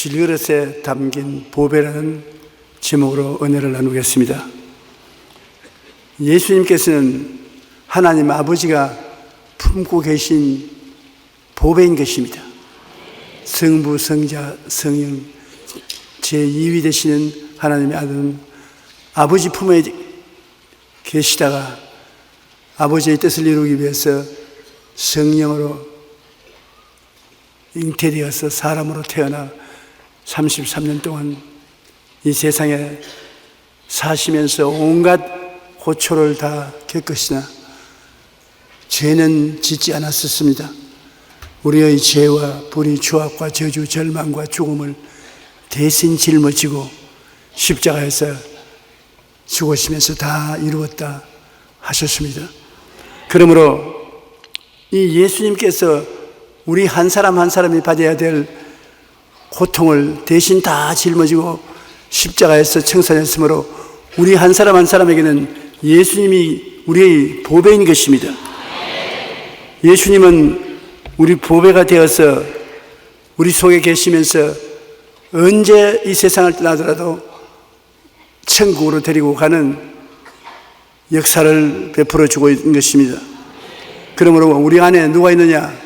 질그릇에 담긴 보배라는 제목으로 은혜를 나누겠습니다. 예수님께서는 하나님 아버지가 품고 계신 보배인 것입니다. 성부, 성자, 성령 제2위 되시는 하나님의 아들은 아버지 품에 계시다가 아버지의 뜻을 이루기 위해서 성령으로 잉태되어서 사람으로 태어나 33년 동안 이 세상에 사시면서 온갖 고초를 다 겪으시나 죄는 짓지 않았었습니다. 우리의 죄와 불의, 추악과 저주, 절망과 죽음을 대신 짊어지고 십자가에서 죽으시면서 다 이루었다 하셨습니다. 그러므로 이 예수님께서 우리 한 사람 한 사람이 받아야 될 고통을 대신 다 짊어지고 십자가에서 청산했으므로 우리 한 사람 한 사람에게는 예수님이 우리의 보배인 것입니다. 예수님은 우리 보배가 되어서 우리 속에 계시면서 언제 이 세상을 떠나더라도 천국으로 데리고 가는 역사를 베풀어 주고 있는 것입니다. 그러므로 우리 안에 누가 있느냐?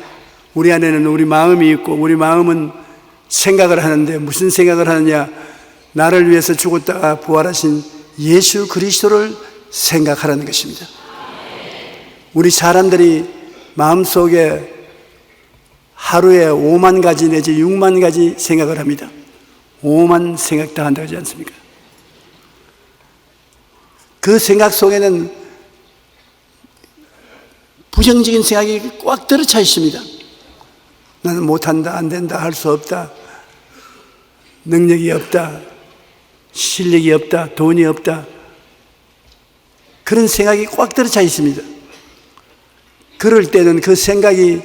우리 안에는 우리 마음이 있고, 우리 마음은 생각을 하는데 무슨 생각을 하느냐? 나를 위해서 죽었다가 부활하신 예수 그리스도를 생각하라는 것입니다. 우리 사람들이 마음속에 하루에 5만 가지 내지 6만 가지 생각을 합니다. 5만 생각 다 한다고 하지 않습니까? 그 생각 속에는 부정적인 생각이 꽉 들어차 있습니다. 나는 못한다, 안 된다, 할 수 없다, 능력이 없다, 실력이 없다, 돈이 없다, 그런 생각이 꽉 들어차 있습니다. 그럴 때는 그 생각이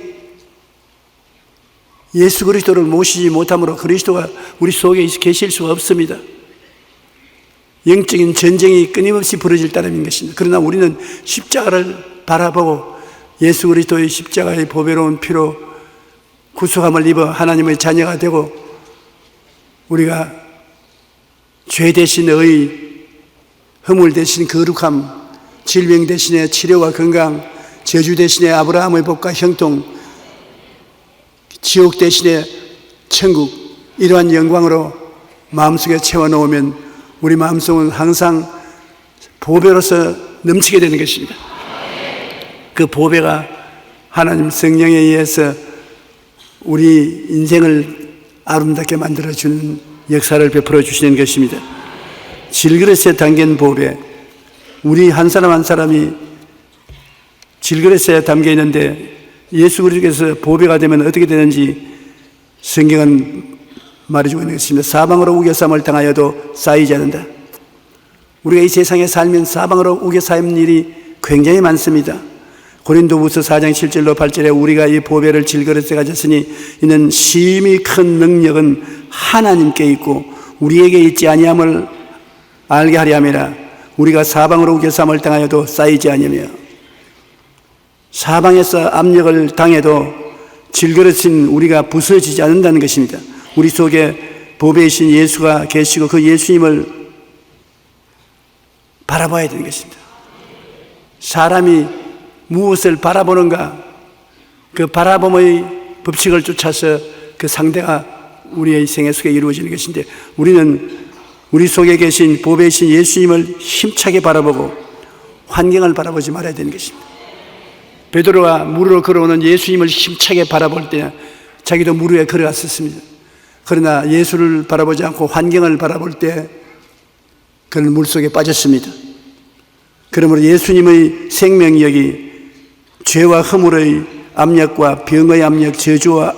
예수 그리스도를 모시지 못함으로 그리스도가 우리 속에 계실 수가 없습니다. 영적인 전쟁이 끊임없이 벌어질 따름인 것입니다. 그러나 우리는 십자가를 바라보고 예수 그리스도의 십자가의 보배로운 피로 구속함을 입어 하나님의 자녀가 되고 우리가 죄 대신의 허물 대신 거룩함, 질병 대신에 치료와 건강, 저주 대신에 아브라함의 복과 형통, 지옥 대신에 천국, 이러한 영광으로 마음속에 채워놓으면 우리 마음속은 항상 보배로서 넘치게 되는 것입니다. 그 보배가 하나님 성령에 의해서 우리 인생을 아름답게 만들어주는 역사를 베풀어 주시는 것입니다. 질그릇에 담긴 보배, 우리 한 사람 한 사람이 질그릇에 담겨 있는데 예수 그리스도께서 보배가 되면 어떻게 되는지 성경은 말해주고 있는 것입니다. 사방으로 우겨쌈을 당하여도 쌓이지 않는다. 우리가 이 세상에 살면 사방으로 우겨싸이는 일이 굉장히 많습니다. 고린도후서 4장 7절로 8절에 우리가 이 보배를 질그릇에 가졌으니 이는 심히 큰 능력은 하나님께 있고 우리에게 있지 아니함을 알게 하려 함이라. 우리가 사방으로 우겨쌈을 당하여도 쌓이지 아니하며, 사방에서 압력을 당해도 질그릇인 우리가 부서지지 않는다는 것입니다. 우리 속에 보배이신 예수가 계시고 그 예수님을 바라봐야 되는 것입니다. 사람이 무엇을 바라보는가, 그 바라봄의 법칙을 쫓아서 그 상대가 우리의 생애 속에 이루어지는 것인데, 우리는 우리 속에 계신 보배이신 예수님을 힘차게 바라보고 환경을 바라보지 말아야 되는 것입니다. 베드로가 무르로 걸어오는 예수님을 힘차게 바라볼 때 자기도 물 위에 걸어갔었습니다. 그러나 예수를 바라보지 않고 환경을 바라볼 때 그는 물속에 빠졌습니다. 그러므로 예수님의 생명력이 죄와 허물의 압력과 병의 압력, 저주와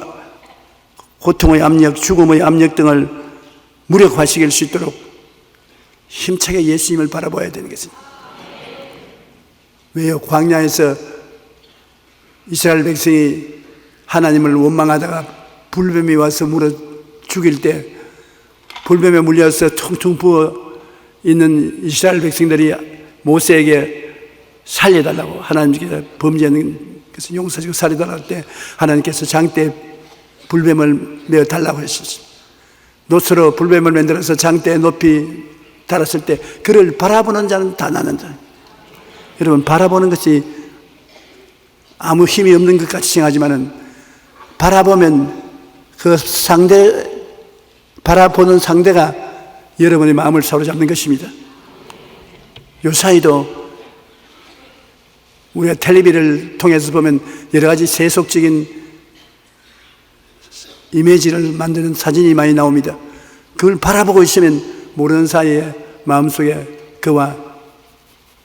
고통의 압력, 죽음의 압력 등을 무력화시킬 수 있도록 힘차게 예수님을 바라봐야 되는 것입니다. 왜요? 광야에서 이스라엘 백성이 하나님을 원망하다가 불뱀이 와서 물어 죽일 때 불뱀에 물려서 퉁퉁 부어 있는 이스라엘 백성들이 모세에게 살려달라고 하나님께서 범죄하는 것을 용서하시고 살려달라고 할 때 하나님께서 장대 불뱀을 메어 달라고 하셨습니다. 노스로 불뱀을 만들어서 장대에 높이 달았을 때 그를 바라보는 자는 다 나는다. 여러분, 바라보는 것이 아무 힘이 없는 것 같이 생각하지만은 바라보면 바라보는 상대가 여러분의 마음을 사로잡는 것입니다. 요사이도 우리가 텔레비를 통해서 보면 여러 가지 세속적인 이미지를 만드는 사진이 많이 나옵니다. 그걸 바라보고 있으면 모르는 사이에 마음속에 그와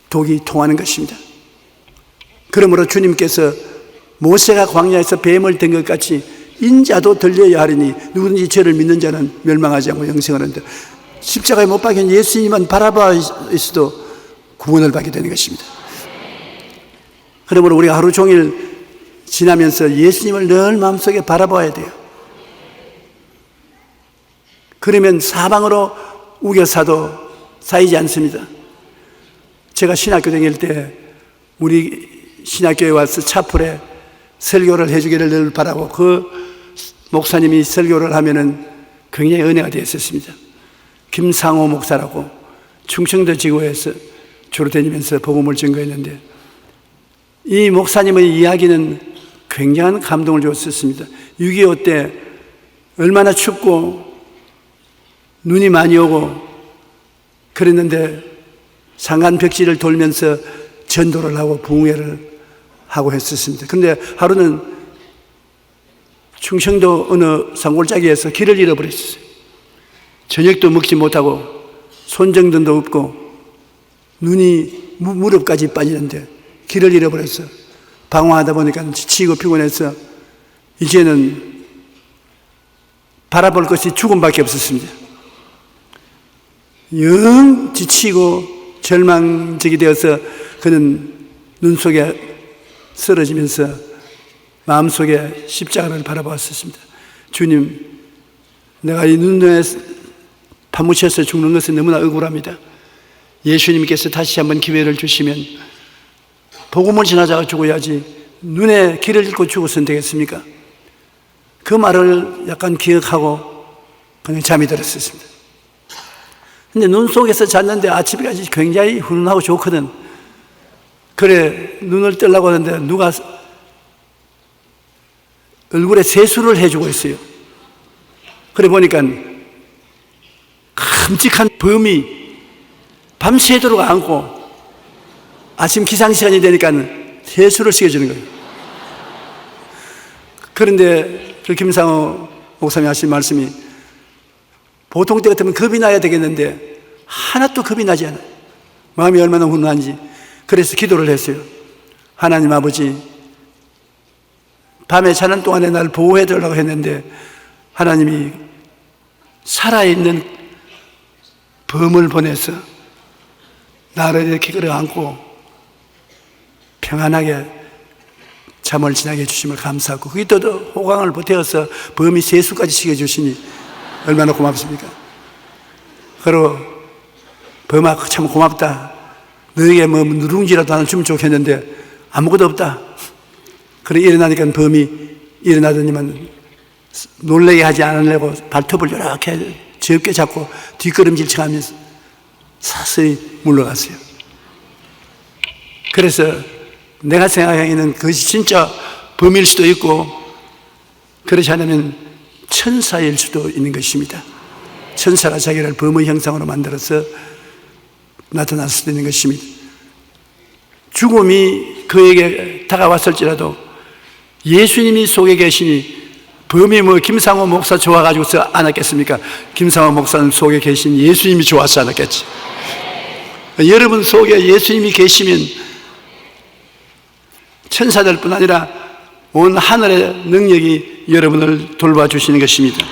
독이 통하는 것입니다. 그러므로 주님께서 모세가 광야에서 뱀을 든 것 같이 인자도 들려야 하리니 누구든지 저를 믿는 자는 멸망하지 않고 영생을 얻는다. 십자가에 못 박힌 예수님만 바라봐 있어도 구원을 받게 되는 것입니다. 그러므로 우리가 하루 종일 지나면서 예수님을 늘 마음속에 바라봐야 돼요. 그러면 사방으로 우겨사도 쌓이지 않습니다. 제가 신학교 다닐 때 우리 신학교에 와서 차풀에 설교를 해주기를 늘 바라고 그 목사님이 설교를 하면은 굉장히 은혜가 되었었습니다. 김상호 목사라고 충청도 지구에서 주로 다니면서 복음을 증거했는데 이 목사님의 이야기는 굉장한 감동을 줬었습니다. 6.25 때 얼마나 춥고 눈이 많이 오고 그랬는데 상간 벽지를 돌면서 전도를 하고 부흥회를 하고 했었습니다. 그런데 하루는 충청도 어느 산골짜기에서 길을 잃어버렸어요. 저녁도 먹지 못하고 손정등도 없고 눈이 무릎까지 빠지는데 길을 잃어버렸어. 방황하다 보니까 지치고 피곤해서 이제는 바라볼 것이 죽음밖에 없었습니다. 영 지치고 절망적이 되어서 그는 눈 속에 쓰러지면서 마음속에 십자가를 바라보았습니다. 주님, 내가 이 눈에 파묻혀서 죽는 것은 너무나 억울합니다. 예수님께서 다시 한번 기회를 주시면 복음을 지나자가 죽어야지 눈에 길을 잃고 죽어서는 되겠습니까? 그 말을 약간 기억하고 그냥 잠이 들었습니다. 근데 눈 속에서 잤는데 아침까지 굉장히 훈훈하고 좋거든. 그래, 눈을 뜨려고 하는데 누가 얼굴에 세수를 해주고 있어요. 그래 보니까 끔찍한 범이 밤새도록 안고 아침 기상시간이 되니까 세수를 시켜주는 거예요. 그런데 그 김상호 목사님이 하신 말씀이 보통 때 같으면 겁이 나야 되겠는데 하나도 겁이 나지 않아요. 마음이 얼마나 훈훈한지. 그래서 기도를 했어요. 하나님 아버지, 밤에 자는 동안에 날 보호해 주려고 했는데 하나님이 살아있는 범을 보내서 나를 이렇게 끌어안고 평안하게 잠을 지나게 해주심을 감사하고 그게 또 호강을 보태어서 범이 세수까지 시켜주시니 얼마나 고맙습니까? 그리고 범아 참 고맙다. 너에게 뭐 누룽지라도 하나 주면 좋겠는데 아무것도 없다. 그래 일어나니까 범이 일어나더니만 놀라게 하지 않으려고 발톱을 이렇게 적게 잡고 뒷걸음질 쳐가면서 서서히 물러갔어요. 그래서 내가 생각하기에는 그것이 진짜 범일 수도 있고 그렇지 않으면 천사일 수도 있는 것입니다. 천사가 자기를 범의 형상으로 만들어서 나타날 수도 있는 것입니다. 죽음이 그에게 다가왔을지라도 예수님이 속에 계시니 범이 뭐 김상호 목사 좋아가지고서 안 왔겠습니까? 김상호 목사는 속에 계신 예수님이 좋아서 안 왔겠지. 여러분 속에 예수님이 계시면 천사들뿐 아니라 온 하늘의 능력이 여러분을 돌봐주시는 것입니다.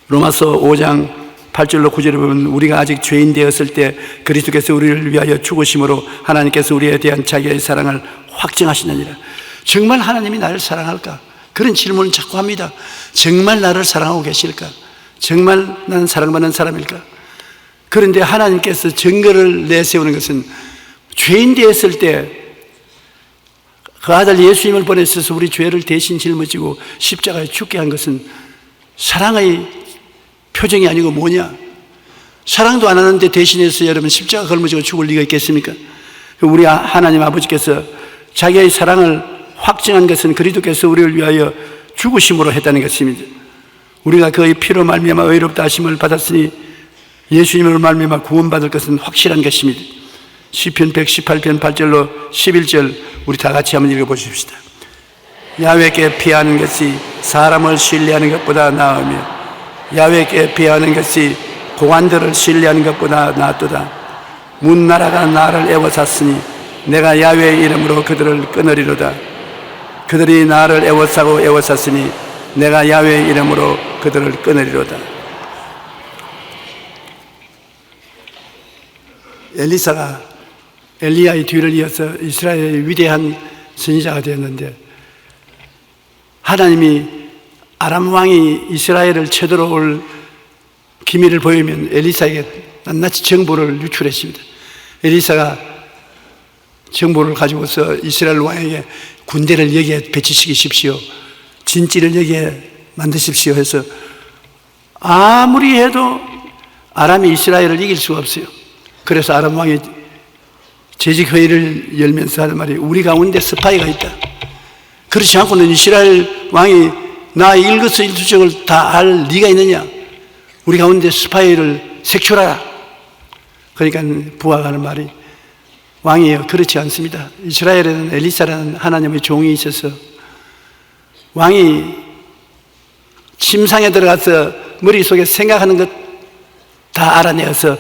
로마서 5장 8절로 9절에 보면 우리가 아직 죄인 되었을 때 그리스도께서 우리를 위하여 죽으심으로 하나님께서 우리에 대한 자기의 사랑을 확증하시느니라. 정말 하나님이 나를 사랑할까? 그런 질문을 자꾸 합니다. 정말 나를 사랑하고 계실까? 정말 나는 사랑받는 사람일까? 그런데 하나님께서 증거를 내세우는 것은 죄인 되었을 때 그 아들 예수님을 보내셔서 우리 죄를 대신 짊어지고 십자가에 죽게 한 것은 사랑의 표정이 아니고 뭐냐? 사랑도 안 하는데 대신해서 여러분 십자가 걸머지고 죽을 리가 있겠습니까? 우리 하나님 아버지께서 자기의 사랑을 확증한 것은 그리스도께서 우리를 위하여 죽으심으로 했다는 것입니다. 우리가 그의 피로 말미암아 의롭다 하심을 받았으니 예수님으로 말미암아 구원받을 것은 확실한 것입니다. 시편 118편 8절로 11절 우리 다 같이 한번 읽어보십시다. 야훼께 피하는 것이 사람을 신뢰하는 것보다 나으며 야훼께 피하는 것이 고관들을 신뢰하는 것보다 낫도다. 문나라가 나를 애워쌌으니 내가 야훼의 이름으로 그들을 끊으리로다. 그들이 나를 애워싸고 애워쌌으니 내가 야훼의 이름으로 그들을 끊으리로다. 엘리사가 엘리야의 뒤를 이어서 이스라엘의 위대한 선지자가 되었는데, 하나님이 아람 왕이 이스라엘을 쳐들어올 기미를 보이면 엘리사에게 낱낱이 정보를 유출했습니다. 엘리사가 정보를 가지고서 이스라엘 왕에게 군대를 여기에 배치시키십시오, 진지를 여기에 만드십시오 해서 아무리 해도 아람이 이스라엘을 이길 수가 없어요. 그래서 아람 왕이 재직회의를 열면서 하는 말이 우리 가운데 스파이가 있다. 그렇지 않고는 이스라엘 왕이 나 일거수일투족을 다 알 리가 있느냐? 우리 가운데 스파이를 색출하라. 그러니까 부하가 하는 말이 왕이여, 그렇지 않습니다. 이스라엘에는 엘리사라는 하나님의 종이 있어서 왕이 침상에 들어가서 머릿속에 생각하는 것 다 알아내어서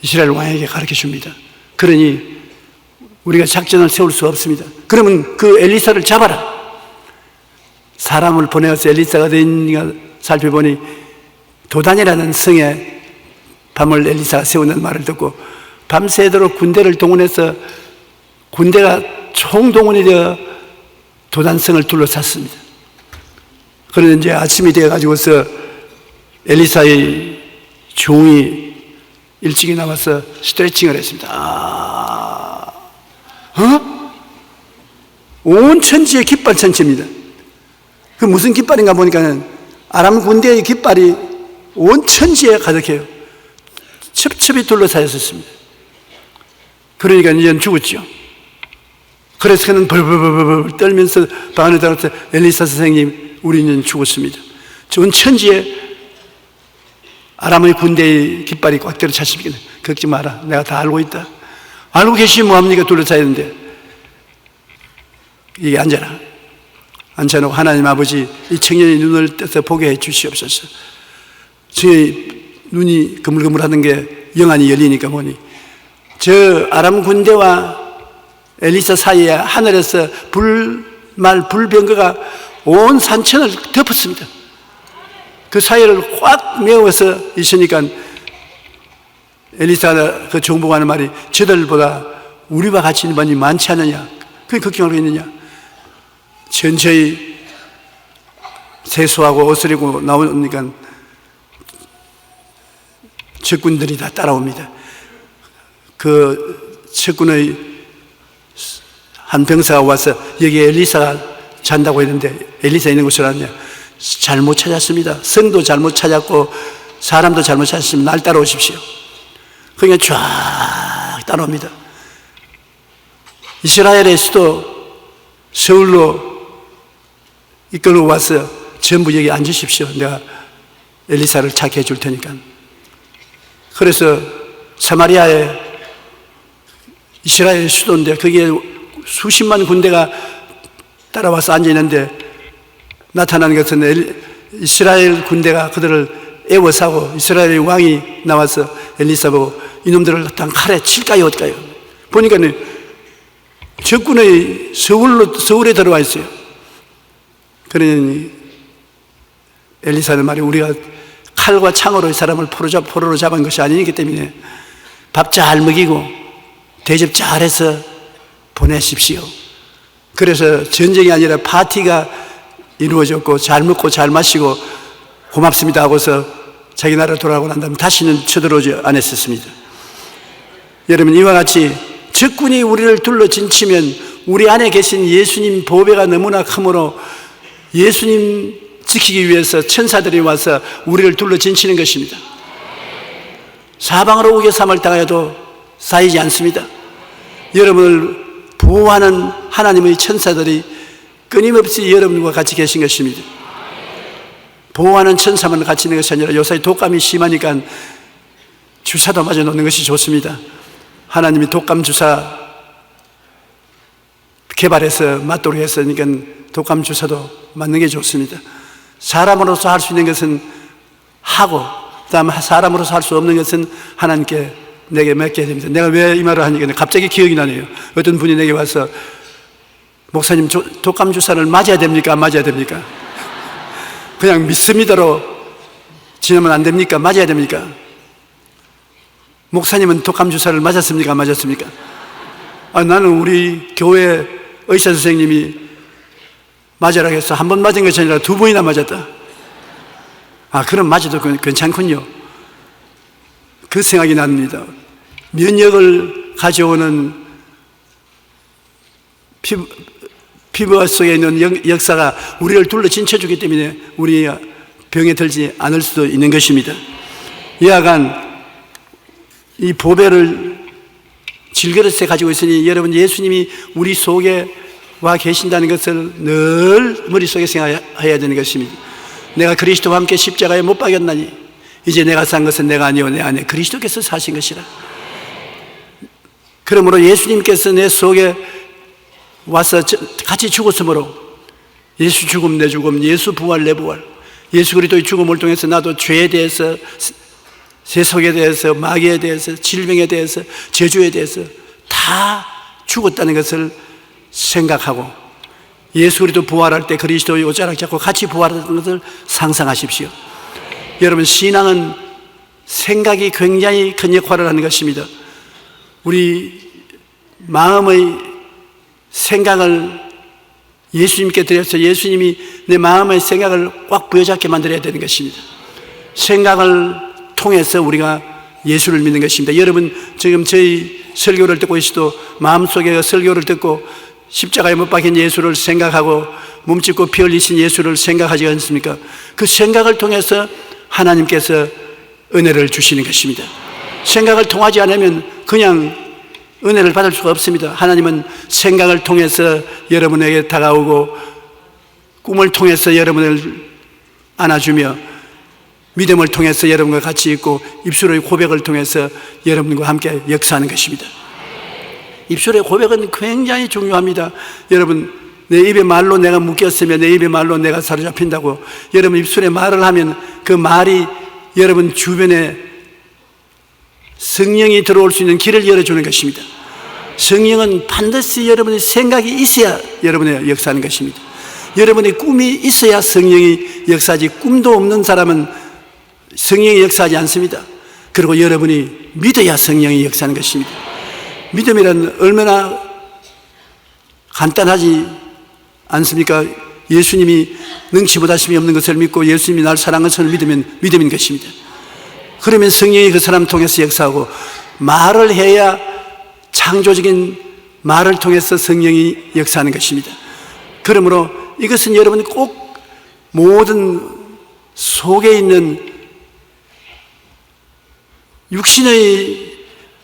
이스라엘 왕에게 가르쳐 줍니다. 그러니 우리가 작전을 세울 수 없습니다. 그러면 그 엘리사를 잡아라. 사람을 보내어서 엘리사가 어디 있는가 살펴보니 도단이라는 성에 밤을 엘리사가 세우는 말을 듣고 밤새도록 군대를 동원해서 군대가 총동원이 되어 도단성을 둘러쌌습니다. 그런데 이제 아침이 되어가지고서 엘리사의 종이 일찍이 나와서 스트레칭을 했습니다. 온 천지의 깃발 천지입니다. 그 무슨 깃발인가 보니까는 아람 군대의 깃발이 온 천지에 가득해요. 첩첩이 둘러싸였었습니다. 그러니까 이제는 죽었죠. 그래서 그는 벌벌벌벌 떨면서 방 안에 들어가서 엘리사 선생님, 우리는 죽었습니다. 온 천지에 아람의 군대의 깃발이 꽉 들어찼습니다. 걱정 마라, 내가 다 알고 있다. 알고 계시면 뭐합니까? 둘러싸였는데. 이게 앉아라. 앉혀놓고 하나님 아버지, 이 청년의 눈을 떠서 보게 해 주시옵소서. 저의 눈이 그물그물하는 게 영안이 열리니까 보니 저 아람 군대와 엘리사 사이에 하늘에서 불병거가 온 산천을 덮었습니다. 그 사이를 꽉 메워서 있으니까 엘리사가 그 종보가 하는 말이 저들보다 우리와 같이 인원이 많지 않느냐, 그게 걱정하고 있느냐. 전체의 세수하고 옷을 나오니까 적군들이 다 따라옵니다. 그 적군의 한 병사가 와서 여기 엘리사가 잔다고 했는데 엘리사 있는 곳을 알았냐? 잘못 찾았습니다. 성도 잘못 찾았고 사람도 잘못 찾았으면 날 따라오십시오. 그러니까 쫙 따라옵니다. 이스라엘의 수도 서울로 이끌고 와서 전부 여기 앉으십시오. 내가 엘리사를 찾게 해줄 테니까. 그래서 사마리아에 이스라엘 수도인데 거기에 수십만 군대가 따라와서 앉아있는데 나타나는 것은 이스라엘 군대가 그들을 애워싸고 이스라엘의 왕이 나와서 엘리사 보고 이놈들을 다 칼에 칠까요 어떨까요? 보니까 적군의 서울에 들어와 있어요. 그러니 엘리사는 말이 우리가 칼과 창으로 이 사람을 포로로 잡은 것이 아니기 때문에 밥 잘 먹이고 대접 잘해서 보내십시오. 그래서 전쟁이 아니라 파티가 이루어졌고 잘 먹고 잘 마시고 고맙습니다 하고서 자기 나라 돌아가고 난 다음에 다시는 쳐들어오지 않았었습니다. 여러분, 이와 같이 적군이 우리를 둘러 진치면 우리 안에 계신 예수님 보배가 너무나 크므로 예수님 지키기 위해서 천사들이 와서 우리를 둘러 진치는 것입니다. 사방으로 우겨삼을 당하여도 쌓이지 않습니다. 여러분을 보호하는 하나님의 천사들이 끊임없이 여러분과 같이 계신 것입니다. 보호하는 천사만 같이 있는 것이 아니라 요새 독감이 심하니까 주사도 맞아 놓는 것이 좋습니다. 하나님이 독감 주사 개발해서 맞도록 했으니까 독감 주사도 맞는 게 좋습니다. 사람으로서 할 수 있는 것은 하고, 그다음 사람으로서 할 수 없는 것은 하나님께 내게 맡겨야 됩니다. 내가 왜 이 말을 하니까 갑자기 기억이 나네요. 어떤 분이 내게 와서 목사님 독감 주사를 맞아야 됩니까? 안 맞아야 됩니까? 그냥 믿습니다로 지나면 안 됩니까? 맞아야 됩니까? 목사님은 독감 주사를 맞았습니까? 안 맞았습니까? 나는 우리 교회 의사 선생님이 맞으라고 해서 한 번 맞은 것이 아니라 2번이나 맞았다. 그럼 맞아도 괜찮군요. 그 생각이 납니다. 면역을 가져오는 피부 속에 있는 역사가 우리를 둘러 진쳐주기 때문에 우리 병에 들지 않을 수도 있는 것입니다. 이하간 이 보배를 질그릇에 가지고 있으니 여러분, 예수님이 우리 속에 와 계신다는 것을 늘 머릿속에 생각해야 되는 것입니다. 내가 그리스도와 함께 십자가에 못 박였나니 이제 내가 산 것은 내가 아니오 내 안에 그리스도께서 사신 것이라. 그러므로 예수님께서 내 속에 와서 같이 죽었으므로 예수 죽음 내 죽음, 예수 부활 내 부활, 예수 그리스도의 죽음을 통해서 나도 죄에 대해서, 세속에 대해서, 마귀에 대해서, 질병에 대해서, 저주에 대해서 다 죽었다는 것을 생각하고, 예수 그리스도 부활할 때 그리스도의 옷자락 잡고 같이 부활하는 것을 상상하십시오. 여러분, 신앙은 생각이 굉장히 큰 역할을 하는 것입니다. 우리 마음의 생각을 예수님께 드려서 예수님이 내 마음의 생각을 꽉 부여잡게 만들어야 되는 것입니다. 생각을 통해서 우리가 예수를 믿는 것입니다. 여러분, 지금 저희 설교를 듣고 있어도 마음속에 설교를 듣고 십자가에 못 박힌 예수를 생각하고 몸짓고 피 흘리신 예수를 생각하지 않습니까? 그 생각을 통해서 하나님께서 은혜를 주시는 것입니다. 생각을 통하지 않으면 그냥 은혜를 받을 수가 없습니다. 하나님은 생각을 통해서 여러분에게 다가오고, 꿈을 통해서 여러분을 안아주며, 믿음을 통해서 여러분과 같이 있고, 입술의 고백을 통해서 여러분과 함께 역사하는 것입니다. 입술의 고백은 굉장히 중요합니다. 여러분, 내 입의 말로 내가 묶였으면 내 입의 말로 내가 사로잡힌다고. 여러분, 입술에 말을 하면 그 말이 여러분 주변에 성령이 들어올 수 있는 길을 열어주는 것입니다. 성령은 반드시 여러분의 생각이 있어야 여러분의 역사하는 것입니다. 여러분의 꿈이 있어야 성령이 역사하지, 꿈도 없는 사람은 성령이 역사하지 않습니다. 그리고 여러분이 믿어야 성령이 역사하는 것입니다. 믿음이란 얼마나 간단하지 않습니까? 예수님이 능치 못하심이 없는 것을 믿고 예수님이 나를 사랑하는 것을 믿으면 믿음인 것입니다. 그러면 성령이 그 사람 통해서 역사하고, 말을 해야 창조적인 말을 통해서 성령이 역사하는 것입니다. 그러므로 이것은 여러분이 꼭 모든 속에 있는 육신의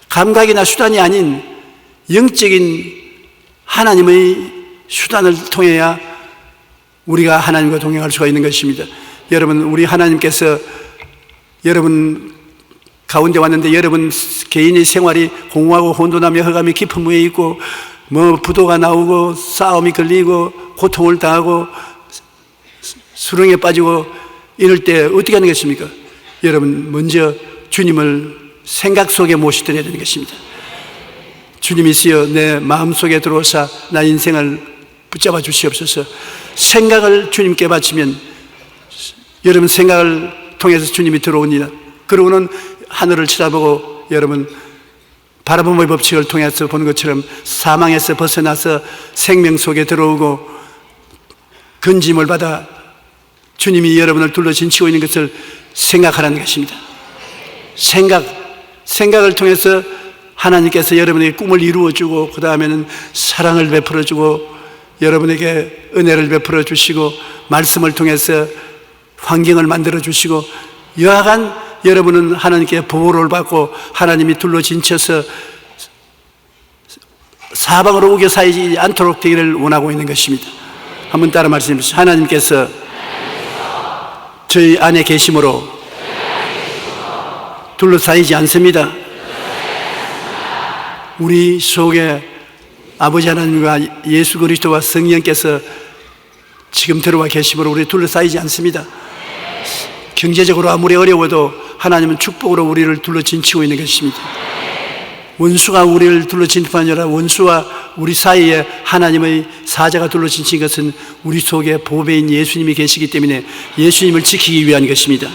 감각이나 수단이 아닌 영적인 하나님의 수단을 통해야 우리가 하나님과 동행할 수가 있는 것입니다. 여러분, 우리 하나님께서 여러분 가운데 왔는데 여러분 개인의 생활이 공허하고 혼돈하며 흑암이 깊은 무에 있고, 부도가 나오고 싸움이 걸리고 고통을 당하고 수렁에 빠지고 이럴 때 어떻게 하는 것입니까? 여러분, 먼저 주님을 생각 속에 모시드려야 되는 것입니다. 주님이시여 내 마음속에 들어오사 나 인생을 붙잡아 주시옵소서. 생각을 주님께 바치면 여러분 생각을 통해서 주님이 들어옵니다. 그러고는 하늘을 쳐다보고 여러분 바라봄의 법칙을 통해서 보는 것처럼 사망에서 벗어나서 생명 속에 들어오고 건짐을 받아 주님이 여러분을 둘러 진치고 있는 것을 생각하라는 것입니다. 생각을 통해서 하나님께서 여러분에게 꿈을 이루어주고, 그 다음에는 사랑을 베풀어주고, 여러분에게 은혜를 베풀어 주시고, 말씀을 통해서 환경을 만들어 주시고 여하간 여러분은 하나님께 보호를 받고 하나님이 둘러 진쳐서 사방으로 우겨 쌓이지 않도록 되기를 원하고 있는 것입니다. 한번 따라 말씀해 주시죠. 하나님께서 저희 안에 계심으로 둘러싸이지 않습니다. 우리 속에 아버지 하나님과 예수 그리스도와 성령께서 지금 들어와 계심으로 우리 둘러싸이지 않습니다. 경제적으로 아무리 어려워도 하나님은 축복으로 우리를 둘러 진치고 있는 것입니다. 원수가 우리를 둘러 진치는 아니라 원수와 우리 사이에 하나님의 사자가 둘러 진친 것은 우리 속에 보배인 예수님이 계시기 때문에 예수님을 지키기 위한 것입니다.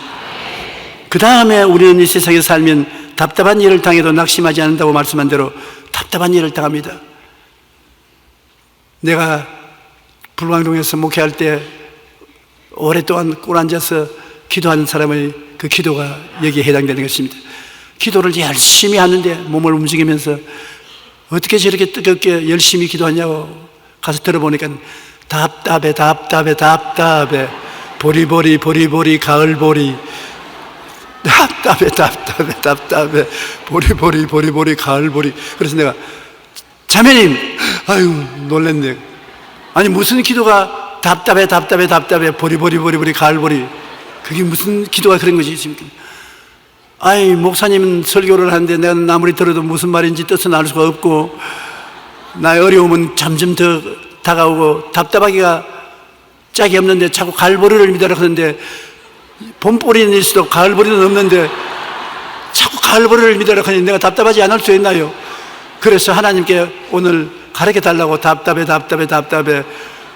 그 다음에 우리는 이 세상에 살면 답답한 일을 당해도 낙심하지 않는다고 말씀한 대로 답답한 일을 당합니다. 내가 불광동에서 목회할 때 오랫동안 꿇 앉아서 기도하는 사람의 그 기도가 여기에 해당되는 것입니다. 기도를 열심히 하는데 몸을 움직이면서 어떻게 저렇게 뜨겁게 열심히 기도하냐고 가서 들어보니까 답답해 보리보리 가을보리 답답해 보리보리 가을보리. 그래서 내가 자매님 아유 놀랬네. 아니 무슨 기도가 답답해 보리보리 가을보리, 그게 무슨 기도가 그런 것이십니까? 아이 목사님은 설교를 하는데 내가 아무리 들어도 무슨 말인지 뜻은 알 수가 없고 나의 어려움은 점점 더 다가오고 답답하기가 짝이 없는데 자꾸 가을보리를 믿으라 하는데 봄보리는 있어도 가을보리는 없는데 자꾸 가을보리를 믿으라 하니 내가 답답하지 않을 수 있나요? 그래서 하나님께 오늘 가르쳐 달라고 답답해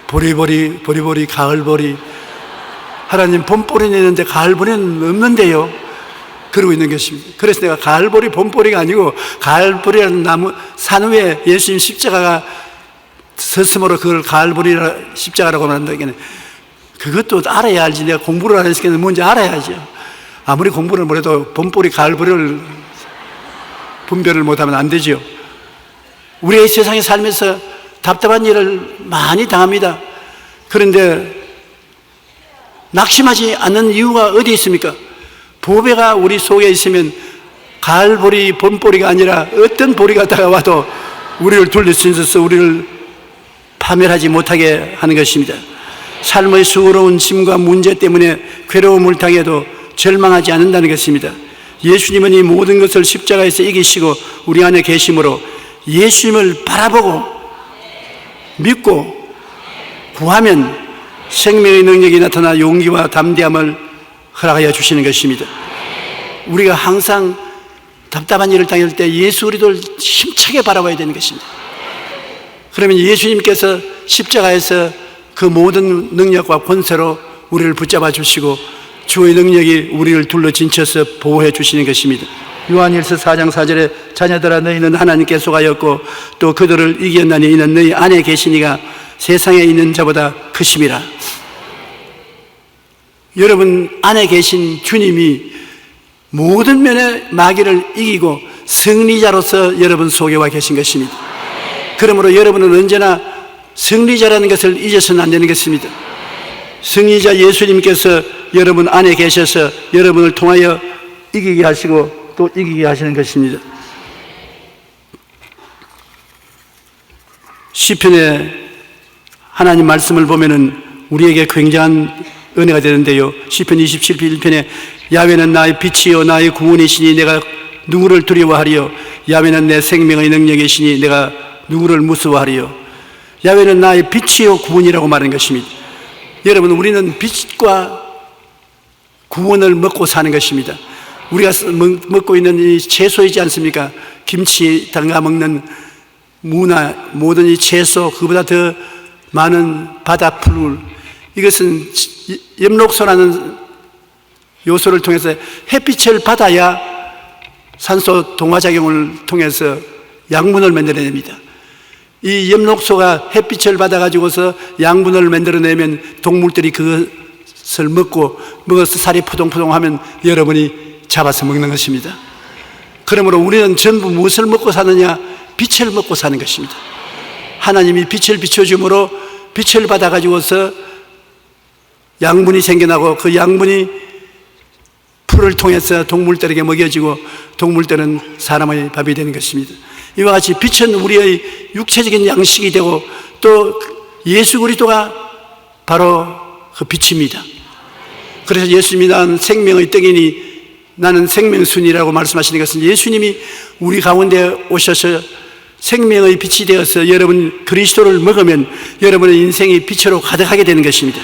보리보리 가을보리. 하나님 봄보리는 있는데 가을보리는 없는데요. 그러고 있는 것입니다. 그래서 내가 가을보리 봄보리가 아니고 가을보리라는 나무 산 위에 예수님 십자가가 섰으므로 그걸 가을보리라 십자가라고 말한다. 그것도 알아야 알지. 내가 공부를 안 했으니까 뭔지 알아야죠. 아무리 공부를 못해도 봄보리 가을보리를 분별을 못하면 안 되죠. 우리의 세상에 살면서 답답한 일을 많이 당합니다. 그런데 낙심하지 않는 이유가 어디 있습니까? 보배가 우리 속에 있으면 가을보리 봄보리가 아니라 어떤 보리가 다가와도 우리를 둘러쓰면서 우리를 파멸하지 못하게 하는 것입니다. 삶의 수고로운 짐과 문제 때문에 괴로움을 당해도 절망하지 않는다는 것입니다. 예수님은 이 모든 것을 십자가에서 이기시고 우리 안에 계심으로 예수님을 바라보고 믿고 구하면 생명의 능력이 나타나 용기와 담대함을 허락하여 주시는 것입니다. 우리가 항상 답답한 일을 당할 때 예수 그리스도를 힘차게 바라봐야 되는 것입니다. 그러면 예수님께서 십자가에서 그 모든 능력과 권세로 우리를 붙잡아 주시고 주의 능력이 우리를 둘러 진쳐서 보호해 주시는 것입니다. 요한일서 4장 4절에 자녀들아 너희는 하나님께 속하였고 또 그들을 이겼나니 이는 너희 안에 계시니가 세상에 있는 자보다 크심이라. 여러분 안에 계신 주님이 모든 면의 마귀를 이기고 승리자로서 여러분 속에 와 계신 것입니다. 그러므로 여러분은 언제나 승리자라는 것을 잊어서는 안 되는 것입니다. 승리자 예수님께서 여러분 안에 계셔서 여러분을 통하여 이기게 하시고 또 이기게 하시는 것입니다. 시편에 하나님 말씀을 보면은 우리에게 굉장한 은혜가 되는데요. 시편 27편 1편에 야훼는 나의 빛이요 나의 구원이시니 내가 누구를 두려워하리요. 야훼는 내 생명의 능력이시니 내가 누구를 무서워하리요. 야훼는 나의 빛이요 구원이라고 말하는 것입니다. 여러분 우리는 빛과 구원을 먹고 사는 것입니다. 우리가 먹고 있는 이 채소이지 않습니까? 김치 담가 먹는 무나 모든 이 채소, 그보다 더 많은 바다 풀, 이것은 엽록소라는 요소를 통해서 햇빛을 받아야 산소 동화작용을 통해서 양분을 만들어냅니다. 이 엽록소가 햇빛을 받아가지고서 양분을 만들어내면 동물들이 그것을 먹어서 살이 포동포동하면 여러분이 잡아서 먹는 것입니다. 그러므로 우리는 전부 무엇을 먹고 사느냐? 빛을 먹고 사는 것입니다. 하나님이 빛을 비춰줌으로 빛을 받아가지고서 양분이 생겨나고 그 양분이 풀을 통해서 동물들에게 먹여지고 동물들은 사람의 밥이 되는 것입니다. 이와 같이 빛은 우리의 육체적인 양식이 되고 또 예수 그리스도가 바로 그 빛입니다. 그래서 예수님이 나는 생명의 떡이니 나는 생명순이라고 말씀하시는 것은 예수님이 우리 가운데 오셔서 생명의 빛이 되어서 여러분 그리스도를 먹으면 여러분의 인생이 빛으로 가득하게 되는 것입니다.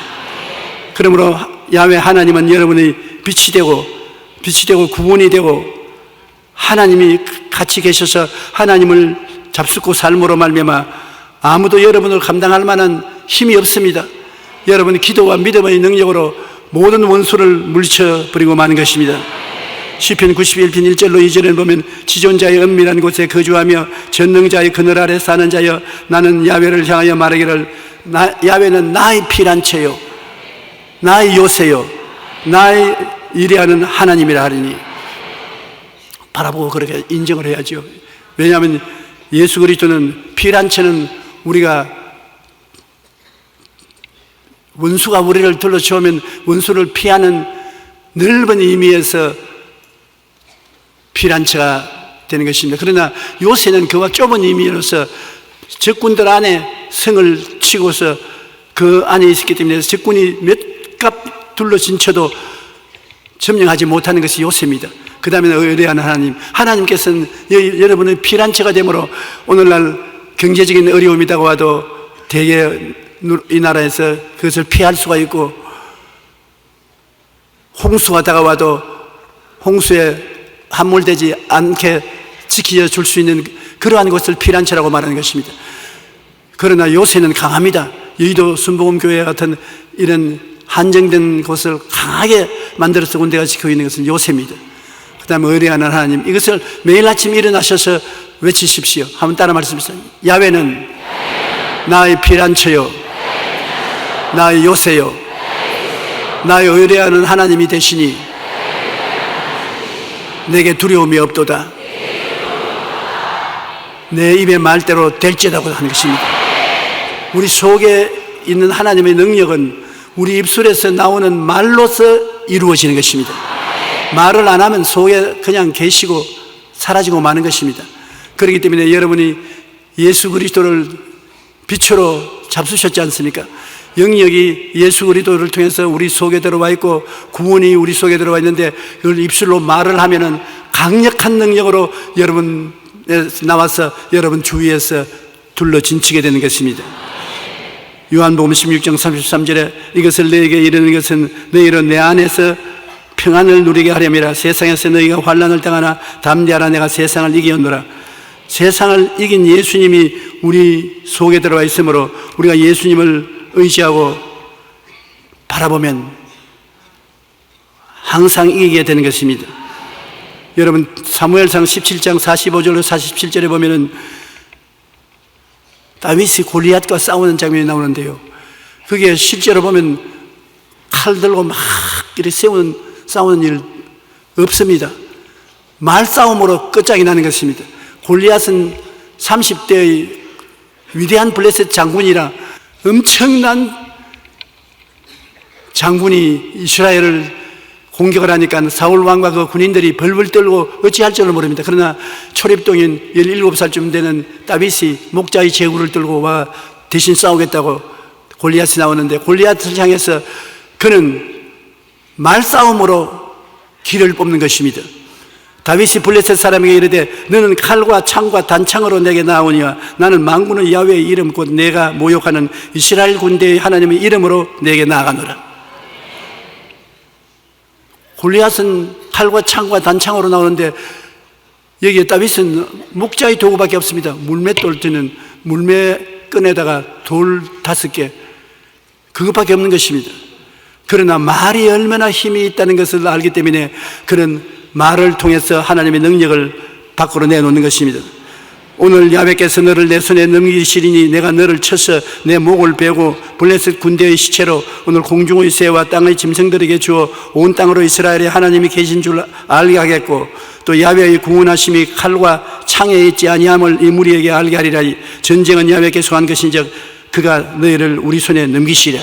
그러므로 야훼 하나님은 여러분의 빛이 되고 구원이 되고 하나님이 같이 계셔서 하나님을 잡숫고 삶으로 말미암아 아무도 여러분을 감당할 만한 힘이 없습니다. 여러분의 기도와 믿음의 능력으로 모든 원수를 물리쳐버리고 마는 것입니다. 시편 91편 1절로 2절에 보면 지존자의 은밀한 곳에 거주하며 전능자의 그늘 아래 사는 자여 나는 야훼를 향하여 말하기를 야훼는 나의 피난처요 나의 요새요 나의 일해하는 하나님이라 하리니 바라보고 그렇게 인정을 해야죠. 왜냐하면 예수 그리스도는 피난처는 우리가 원수가 우리를 둘러치우면 원수를 피하는 넓은 의미에서 피난처가 되는 것입니다. 그러나 요새는 그와 좁은 의미로서 적군들 안에 성을 치고서 그 안에 있었기 때문에 적군이 몇 갑 둘러진 쳐도 점령하지 못하는 것이 요새입니다. 그 다음에 의뢰하는 하나님께서는 여러분의 피난처가 되므로 오늘날 경제적인 어려움이 다가와도 대개 이 나라에서 그것을 피할 수가 있고 홍수가 다가와도 홍수에 함몰되지 않게 지켜줄 수 있는 그러한 것을 피난처라고 말하는 것입니다. 그러나 요새는 강합니다. 여의도 순복음교회 같은 이런 한정된 곳을 강하게 만들어서 군대가 지키고 있는 것은 요새입니다. 그 다음에 의뢰하는 하나님, 이것을 매일 아침 일어나셔서 외치십시오. 한번 따라 말씀하세요. 야훼는 나의 피난처요 나의 요새요 나의 의뢰하는 하나님이 되시니 내게 두려움이 없도다. 내 입의 말대로 될지라고 하는 것입니다. 우리 속에 있는 하나님의 능력은 우리 입술에서 나오는 말로서 이루어지는 것입니다. 말을 안 하면 속에 그냥 계시고 사라지고 마는 것입니다. 그렇기 때문에 여러분이 예수 그리스도를 빛으로 잡수셨지 않습니까? 영역이 예수 그리스도를 통해서 우리 속에 들어와 있고 구원이 우리 속에 들어와 있는데 그걸 입술로 말을 하면은 강력한 능력으로 여러분 나와서 여러분 주위에서 둘러 진치게 되는 것입니다. 요한복음 16장 33절에 이것을 너에게 이르는 것은 너희로 내 안에서 평안을 누리게 하려니라. 세상에서 너희가 환난을 당하나 담대하라. 내가 세상을 이기었노라. 세상을 이긴 예수님이 우리 속에 들어와 있으므로 우리가 예수님을 의지하고 바라보면 항상 이기게 되는 것입니다. 여러분 사무엘상 17장 45절로 47절에 보면은 다윗이 골리앗과 싸우는 장면이 나오는데요, 그게 실제로 보면 칼 들고 막 이렇게 싸우는 일 없습니다. 말싸움으로 끝장이 나는 것입니다. 골리앗은 30대의 위대한 블레셋 장군이라 엄청난 장군이 이스라엘을 공격을 하니까 사울 왕과 그 군인들이 벌벌 떨고 어찌할 줄을 모릅니다. 그러나 초립동인 17살쯤 되는 다윗이 목자의 제구를 들고 와 대신 싸우겠다고 골리앗이 나오는데, 골리앗을 향해서 그는 말싸움으로 길을 뽑는 것입니다. 다윗이 블레셋 사람에게 이르되 너는 칼과 창과 단창으로 내게 나오니와 나는 만군의 야훼의 이름 곧 내가 모욕하는 이스라엘 군대의 하나님의 이름으로 내게 나아가노라. 골리앗은 칼과 창과 단창으로 나오는데 여기에 다윗은 목자의 도구밖에 없습니다. 물맷돌 드는 물매끈에다가 돌 5개, 그것밖에 없는 것입니다. 그러나 말이 얼마나 힘이 있다는 것을 알기 때문에 그런 말을 통해서 하나님의 능력을 밖으로 내놓는 것입니다. 오늘 야훼께서 너를 내 손에 넘기시리니 내가 너를 쳐서 내 목을 베고 블레셋 군대의 시체로 오늘 공중의 새와 땅의 짐승들에게 주어 온 땅으로 이스라엘의 하나님이 계신 줄 알게 하겠고 또 야훼의 구원하심이 칼과 창에 있지 아니함을 이 무리에게 알게 하리라. 전쟁은 야훼께 속한 것인즉 그가 너희를 우리 손에 넘기시리라.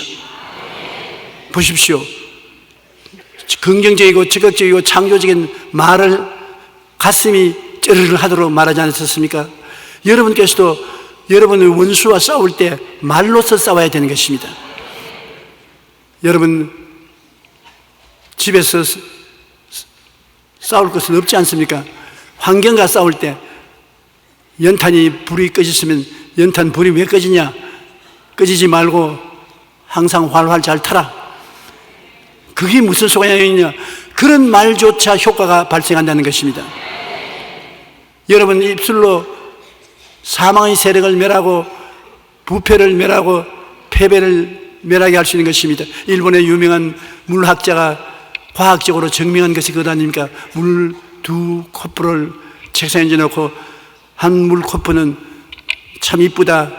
보십시오. 긍정적이고 적극적이고 창조적인 말을 가슴이 쩌르르 하도록 말하지 않으셨습니까? 여러분께서도 여러분의 원수와 싸울 때 말로서 싸워야 되는 것입니다. 여러분 집에서 싸울 것은 없지 않습니까? 환경과 싸울 때 연탄이 불이 꺼졌으면 연탄 불이 왜 꺼지냐? 꺼지지 말고 항상 활활 잘 타라. 그게 무슨 소용이냐? 그런 말조차 효과가 발생한다는 것입니다. 여러분 입술로 사망의 세력을 멸하고 부패를 멸하고 패배를 멸하게 할 수 있는 것입니다. 일본의 유명한 물학자가 과학적으로 증명한 것이 그것 아닙니까? 물 두 코프를 책상에 얹어놓고 한 물 코프는 참 이쁘다,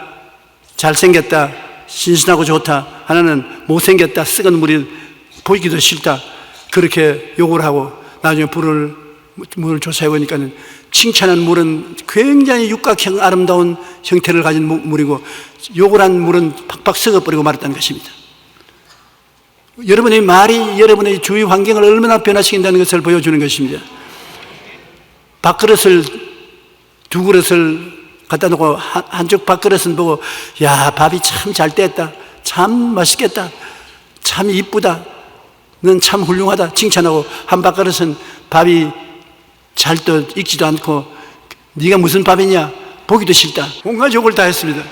잘생겼다, 신선하고 좋다, 하나는 못생겼다, 썩은 물이 보이기도 싫다, 그렇게 욕을 하고 나중에 물을 조사해 보니까 칭찬한 물은 굉장히 육각형 아름다운 형태를 가진 물이고 욕을 한 물은 팍팍 썩어버리고 말았다는 것입니다. 여러분의 말이 여러분의 주위 환경을 얼마나 변화시킨다는 것을 보여주는 것입니다. 밥그릇을 두 그릇을 갖다 놓고 한쪽 밥그릇은 보고 야, 밥이 참 잘 됐다, 참 맛있겠다, 참 이쁘다, 넌 참 훌륭하다 칭찬하고, 한 밥그릇은 밥이 잘 익지도 않고 네가 무슨 밥이냐, 보기도 싫다, 온갖 욕을 다 했습니다.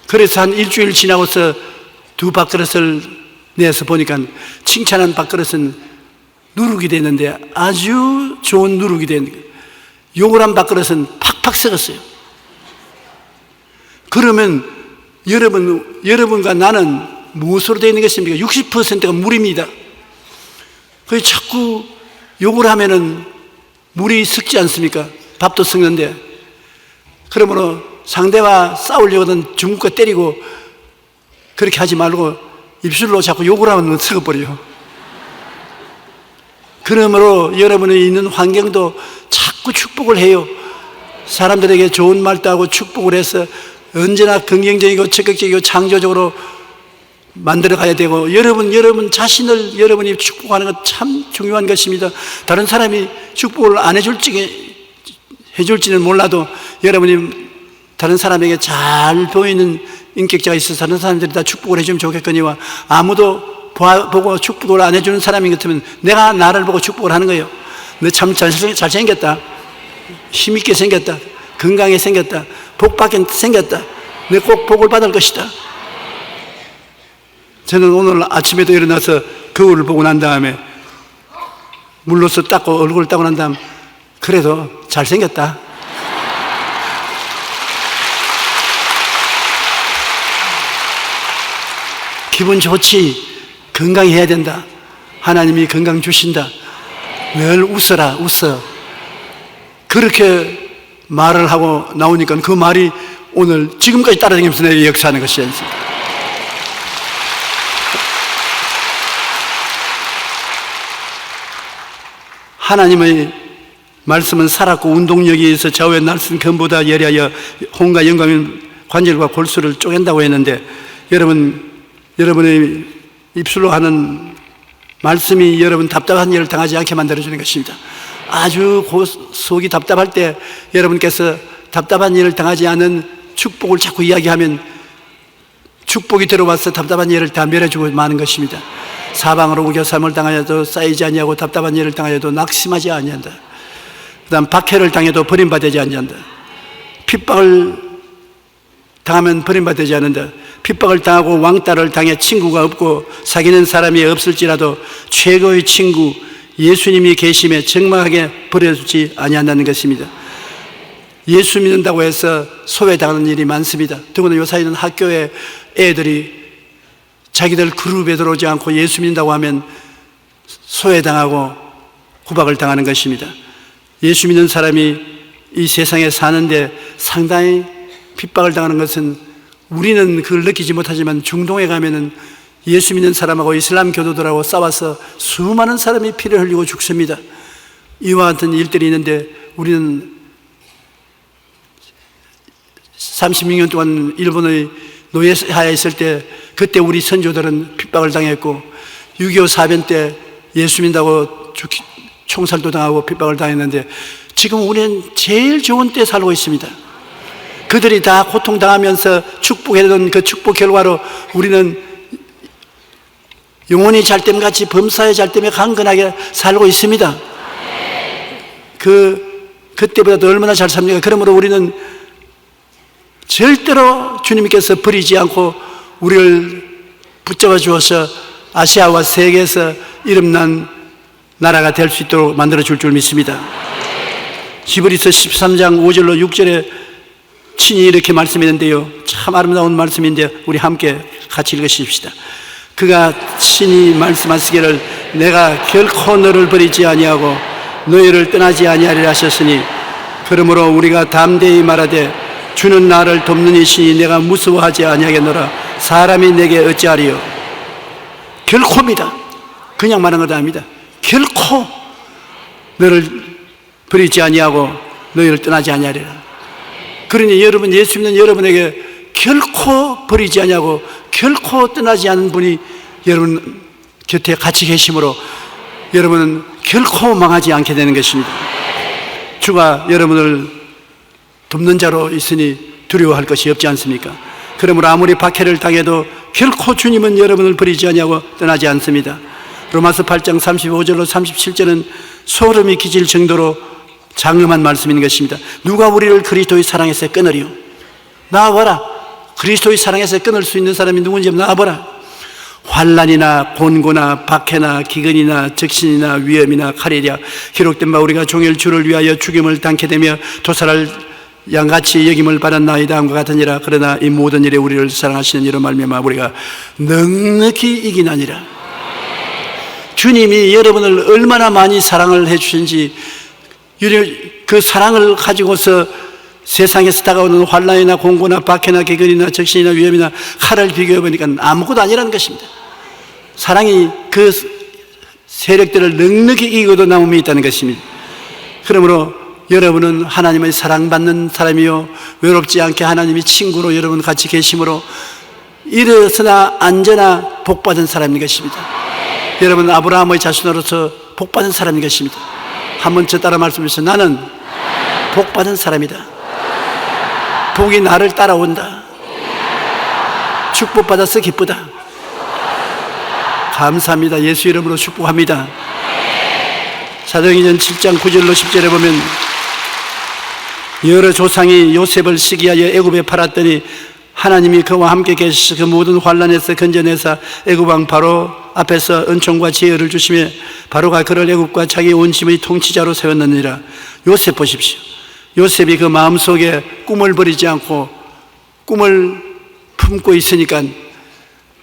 그래서 한 일주일 지나고서 두 밥그릇을 내서 보니까 칭찬한 밥그릇은 누룩이 됐는데 아주 좋은 누룩이 된 거예요. 욕을 한 밥그릇은 팍팍 썩었어요. 그러면 여러분과 나는 무엇으로 되어 있는 것입니까? 60%가 물입니다. 그래서 자꾸 욕을 하면은 물이 썩지 않습니까? 밥도 썩는데. 그러므로 상대와 싸우려거든 중국과 때리고 그렇게 하지 말고 입술로 자꾸 욕을 하면 썩어버려요. 그러므로 여러분이 있는 환경도 자꾸 축복을 해요. 사람들에게 좋은 말도 하고 축복을 해서 언제나 긍정적이고 적극적이고 창조적으로 만들어 가야 되고, 여러분 자신을 여러분이 축복하는 것 참 중요한 것입니다. 다른 사람이 축복을 안 해줄지는 몰라도 여러분이 다른 사람에게 잘 보이는 인격자가 있어서 다른 사람들이 다 축복을 해주면 좋겠거니와, 아무도 보고 축복을 안 해주는 사람인 것 같으면 내가 나를 보고 축복을 하는 거예요. 너 참 잘생겼다, 힘있게 생겼다, 건강하게 생겼다, 복받게 생겼다, 너 꼭 복을 받을 것이다. 저는 오늘 아침에도 일어나서 거울을 보고 난 다음에 물로서 닦고 얼굴을 닦고 난 다음 그래도 잘생겼다, 기분 좋지, 건강해야 된다, 하나님이 건강 주신다, 늘 웃어라, 웃어. 그렇게 말을 하고 나오니까 그 말이 오늘 지금까지 따라다니면서 내 역사하는 것이 아니습니까? 하나님의 말씀은 살았고 운동력이 있어 좌우에 날선 검보다 예리하여 혼과 영광의 관절과 골수를 쪼갠다고 했는데, 여러분의 입술로 하는 말씀이 여러분 답답한 일을 당하지 않게 만들어주는 것입니다. 아주 속이 답답할 때 여러분께서 답답한 일을 당하지 않은 축복을 자꾸 이야기하면 축복이 들어와서 답답한 일을 다 멸해주고 마는 것입니다. 사방으로 우겨삼을 당하여도 쌓이지 아니하고 답답한 일을 당하여도 낙심하지 아니한다. 그 다음 박해를 당해도 버림받지 아니한다. 핍박을 당하면 버림받지 않는다. 핍박을 당하고 왕따를 당해 친구가 없고 사귀는 사람이 없을지라도 최고의 친구 예수님이 계심에 정막하게 버려주지 아니한다는 것입니다. 예수 믿는다고 해서 소외당하는 일이 많습니다. 더구나 요사이는 학교에 애들이 자기들 그룹에 들어오지 않고 예수 믿는다고 하면 소외당하고 구박을 당하는 것입니다. 예수 믿는 사람이 이 세상에 사는데 상당히 핍박을 당하는 것은 우리는 그걸 느끼지 못하지만 중동에 가면은 예수 믿는 사람하고 이슬람 교도들하고 싸워서 수많은 사람이 피를 흘리고 죽습니다. 이와 같은 일들이 있는데 우리는 36년 동안 일본의 노예하에 있을 때 그때 우리 선조들은 핍박을 당했고 6.25 사변 때 예수 믿는다고 총살도 당하고 핍박을 당했는데 지금 우리는 제일 좋은 때 살고 있습니다. 그들이 다 고통당하면서 축복했던 그 축복 결과로 우리는 영혼이 잘됨같이 범사의 잘됨에 강건하게 살고 있습니다. 그때보다도 얼마나 잘 삽니까? 그러므로 우리는 절대로 주님께서 버리지 않고 우리를 붙잡아 주어서 아시아와 세계에서 이름난 나라가 될 수 있도록 만들어 줄 줄 믿습니다. 히브리서 13장 5절로 6절에 친히 이렇게 말씀했는데요, 참 아름다운 말씀인데 우리 함께 같이 읽으십시다. 그가 친히 말씀하시기를 내가 결코 너를 버리지 아니하고 너희를 떠나지 아니하리라 하셨으니 그러므로 우리가 담대히 말하되 주는 나를 돕는 이시니 내가 무서워하지 아니하겠노라. 사람이 내게 어찌하리요. 결코입니다. 그냥 말하는 것도 아닙니다. 결코 너를 버리지 아니하고 너희를 떠나지 아니하리라. 그러니 여러분, 예수 믿는 여러분에게 결코 버리지 아니하고 결코 떠나지 않은 분이 여러분 곁에 같이 계심으로 여러분은 결코 망하지 않게 되는 것입니다. 주가 여러분을 돕는 자로 있으니 두려워할 것이 없지 않습니까? 그러므로 아무리 박해를 당해도 결코 주님은 여러분을 버리지 아니하고 떠나지 않습니다. 로마서 8장 35절로 37절은 소름이 끼칠 정도로 장엄한 말씀인 것입니다. 누가 우리를 그리스도의 사랑에서 끊으리요? 나와봐라. 그리스도의 사랑에서 끊을 수 있는 사람이 누군지 나와봐라. 환난이나 곤고나 박해나 기근이나 적신이나 위험이나 칼이랴 기록된 바 우리가 종일 주를 위하여 죽임을 당케 되며 도살할 양같이 여김을 받았나이다 함과 같으니라. 그러나 이 모든 일에 우리를 사랑하시는 이로 말미암아 우리가 넉넉히 이기나니라. 주님이 여러분을 얼마나 많이 사랑을 해 주신지 그 사랑을 가지고서 세상에서 다가오는 환난이나 공고나 박해나 기근이나 적신이나 위험이나 칼을 비교해 보니까 아무것도 아니라는 것입니다. 사랑이 그 세력들을 넉넉히 이기고도 남음이 있다는 것입니다. 그러므로 여러분은 하나님의 사랑받는 사람이요 외롭지 않게 하나님이 친구로 여러분 같이 계심으로 일어서나 앉으나 복받은 사람인 것입니다. 여러분 아브라함의 자손으로서 복받은 사람인 것입니다. 한번 저 따라 말씀해주세요. 나는 복받은 사람이다. 복이 나를 따라온다. 축복받아서 기쁘다. 감사합니다. 예수 이름으로 축복합니다. 사도행전 7장 9절로 10절에 보면 여러 조상이 요셉을 시기하여 애굽에 팔았더니 하나님이 그와 함께 계시서 그 모든 환난에서 건져내사 애굽 왕 바로 앞에서 은총과 지혜를 주시며 바로가 그를 애굽과 자기 온 집의 통치자로 세웠느니라. 요셉 보십시오. 요셉이 그 마음속에 꿈을 버리지 않고 꿈을 품고 있으니까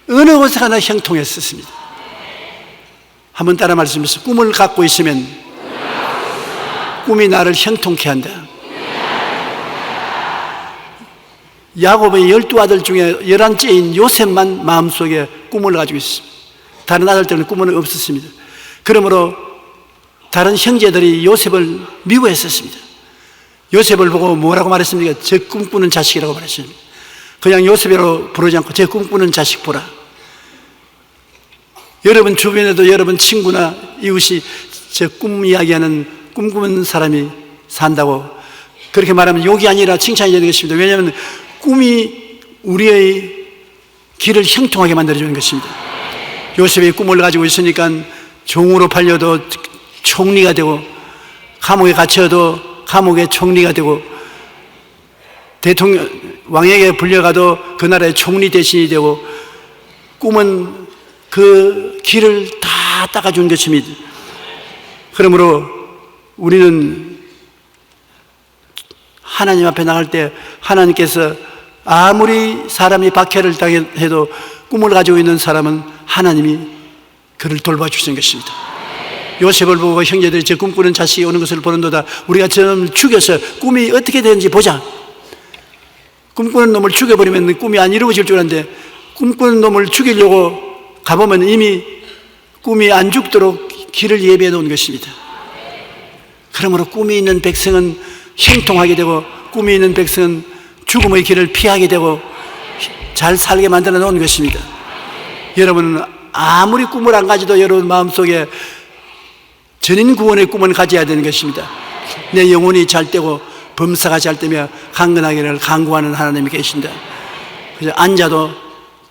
어느 곳에 가나 형통했었습니다. 한번 따라 말씀하세요. 꿈을 갖고 있으면 꿈이 나를 형통케 한다. 야곱의 12아들 중에 11째인 요셉만 마음속에 꿈을 가지고 있습니다. 다른 아들들은 꿈은 없었습니다. 그러므로 다른 형제들이 요셉을 미워했었습니다. 요셉을 보고 뭐라고 말했습니까? 저 꿈꾸는 자식이라고 말했습니다. 그냥 요셉이라고 부르지 않고 저 꿈꾸는 자식 보라. 여러분 주변에도 여러분 친구나 이웃이 저 꿈 이야기하는 꿈꾸는 사람이 산다고 그렇게 말하면 욕이 아니라 칭찬이 되는 것입니다. 왜냐하면 꿈이 우리의 길을 형통하게 만들어주는 것입니다. 요셉이 꿈을 가지고 있으니까 종으로 팔려도 총리가 되고 감옥에 갇혀도 감옥의 총리가 되고 대통령 왕에게 불려가도 그 나라의 총리 대신이 되고 꿈은 그 길을 다 닦아준 것입니다. 그러므로 우리는 하나님 앞에 나갈 때 하나님께서 아무리 사람이 박해를 당해도 꿈을 가지고 있는 사람은 하나님이 그를 돌봐주시는 것입니다. 요셉을 보고 형제들이 저 꿈꾸는 자식이 오는 것을 보는도다. 우리가 저놈을 죽여서 꿈이 어떻게 되는지 보자. 꿈꾸는 놈을 죽여버리면 꿈이 안 이루어질 줄 알았는데 꿈꾸는 놈을 죽이려고 가보면 이미 꿈이 안 죽도록 길을 예비해 놓은 것입니다. 그러므로 꿈이 있는 백성은 형통하게 되고 꿈이 있는 백성은 죽음의 길을 피하게 되고 잘 살게 만들어 놓은 것입니다. 여러분은 아무리 꿈을 안 가지도 여러분 마음속에 전인 구원의 꿈을 가져야 되는 것입니다. 내 영혼이 잘 되고 범사가 잘 되며 강건하기를 간구하는 하나님이 계신다. 그래서 앉아도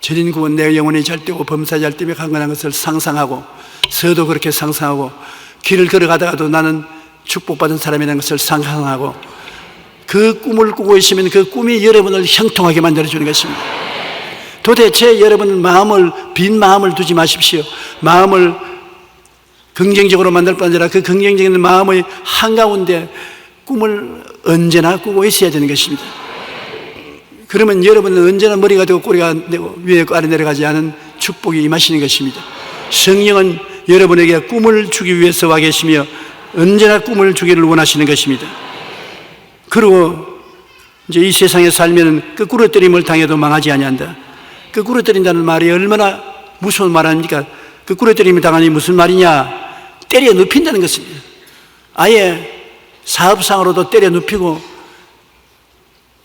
전인 구원, 내 영혼이 잘 되고 범사 잘 되며 강건한 것을 상상하고, 서도 그렇게 상상하고, 길을 걸어가다가도 나는 축복받은 사람이라는 것을 상상하고, 그 꿈을 꾸고 있으면 그 꿈이 여러분을 형통하게 만들어주는 것입니다. 도대체 여러분 빈 마음을 두지 마십시오. 마음을 긍정적으로 만들 뿐 아니라 그 긍정적인 마음의 한가운데 꿈을 언제나 꾸고 있어야 되는 것입니다. 그러면 여러분은 언제나 머리가 되고 꼬리가 되고 위에 아래 내려가지 않은 축복이 임하시는 것입니다. 성령은 여러분에게 꿈을 주기 위해서 와 계시며 언제나 꿈을 주기를 원하시는 것입니다. 그리고 이제 이 세상에 살면 거꾸로 때림을 당해도 망하지 아니한다. 거꾸로 때린다는 말이 얼마나 무서운 말 아닙니까? 거꾸로 때림을 당하니 무슨 말이냐? 때려 눕힌다는 것입니다. 아예 사업상으로도 때려 눕히고,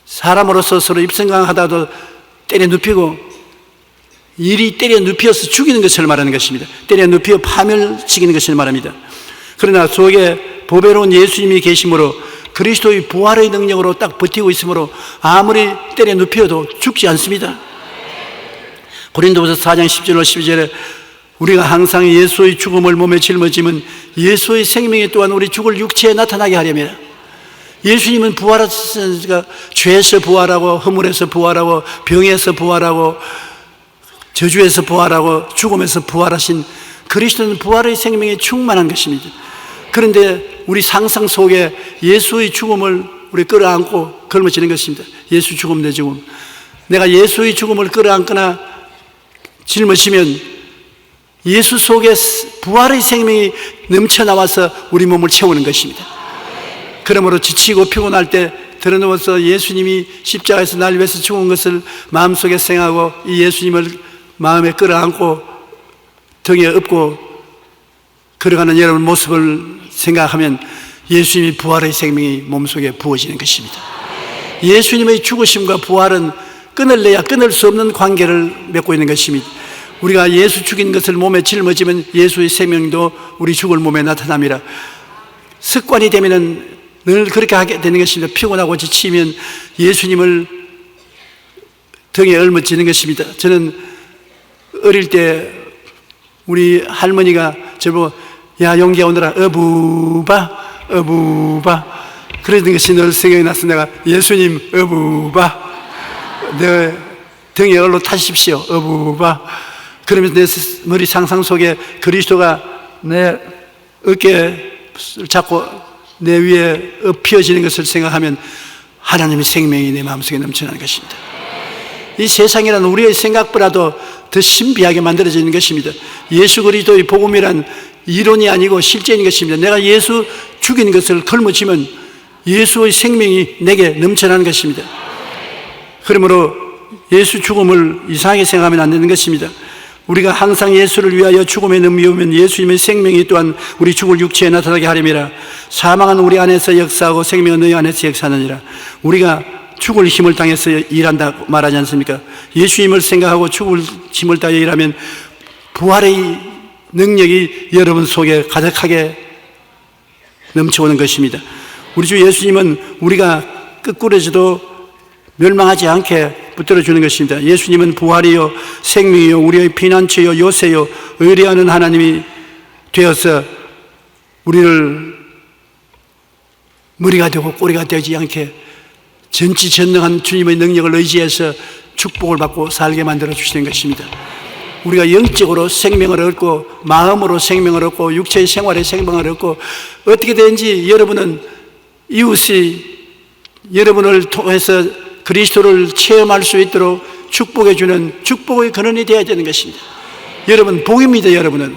사람으로서 서로 입성강하다도 때려 눕히고, 일이 때려 눕혀서 죽이는 것을 말하는 것입니다. 때려 눕혀 파멸시키는 것을 말합니다. 그러나 속에 보배로운 예수님이 계심으로, 그리스도의 부활의 능력으로 딱 버티고 있으므로 아무리 때려 눕혀도 죽지 않습니다. 고린도후서 4장 10절 12절에 우리가 항상 예수의 죽음을 몸에 짊어지면 예수의 생명이 또한 우리 죽을 육체에 나타나게 하려면, 예수님은 부활하셨으니까 죄에서 부활하고, 허물에서 부활하고, 병에서 부활하고, 저주에서 부활하고, 죽음에서 부활하신 그리스도는 부활의 생명이 충만한 것입니다. 그런데 우리 상상 속에 예수의 죽음을 우리 끌어안고 걸머지는 것입니다. 예수 죽음 내 죽음. 내가 예수의 죽음을 끌어안거나 짊어지면 예수 속에 부활의 생명이 넘쳐나와서 우리 몸을 채우는 것입니다. 그러므로 지치고 피곤할 때 드러누워서 예수님이 십자가에서 날 위해서 죽은 것을 마음속에 생각하고 이 예수님을 마음에 끌어안고 등에 업고 걸어가는 여러분 모습을 생각하면 예수님이 부활의 생명이 몸속에 부어지는 것입니다. 예수님의 죽으심과 부활은 끊을래야 끊을 수 없는 관계를 맺고 있는 것입니다. 우리가 예수 죽인 것을 몸에 짊어지면 예수의 생명도 우리 죽을 몸에 나타납니다. 습관이 되면은 늘 그렇게 하게 되는 것입니다. 피곤하고 지치면 예수님을 등에 짊어지는 것입니다. 저는 어릴 때 우리 할머니가 저보고 야 용기야 오너라 어부바 어부바 그러는 것이 늘 생각이 나서 내가 예수님 어부바 내 등에 얼로 타십시오 어부바 그러면서 내 머리 상상 속에 그리스도가 내 어깨를 잡고 내 위에 엎혀지는 것을 생각하면 하나님의 생명이 내 마음속에 넘쳐나는 것입니다. 이 세상이란 우리의 생각보다도 더 신비하게 만들어지는 것입니다. 예수 그리스도의 복음이란 이론이 아니고 실제인 것입니다. 내가 예수 죽인 것을 걸머쥐면 예수의 생명이 내게 넘쳐나는 것입니다. 그러므로 예수 죽음을 이상하게 생각하면 안 되는 것입니다. 우리가 항상 예수를 위하여 죽음에 넘겨오면 예수님의 생명이 또한 우리 죽을 육체에 나타나게 하림이라. 사망은 우리 안에서 역사하고 생명은 너희 안에서 역사하느니라. 우리가 죽을 힘을 당해서 일한다고 말하지 않습니까? 예수님을 생각하고 죽을 힘을 다해 일하면 부활의 능력이 여러분 속에 가득하게 넘쳐오는 것입니다. 우리 주 예수님은 우리가 끄꾸러져도 멸망하지 않게 붙들어주는 것입니다. 예수님은 부활이요 생명이요 우리의 피난처요 요새요 의뢰하는 하나님이 되어서 우리를 머리가 되고 꼬리가 되지 않게 전지전능한 주님의 능력을 의지해서 축복을 받고 살게 만들어 주시는 것입니다. 우리가 영적으로 생명을 얻고 마음으로 생명을 얻고 육체의 생활에 생명을 얻고 어떻게 되는지 여러분은 이웃이 여러분을 통해서 그리스도를 체험할 수 있도록 축복해 주는 축복의 근원이 되어야 되는 것입니다. 여러분 복입니다. 여러분은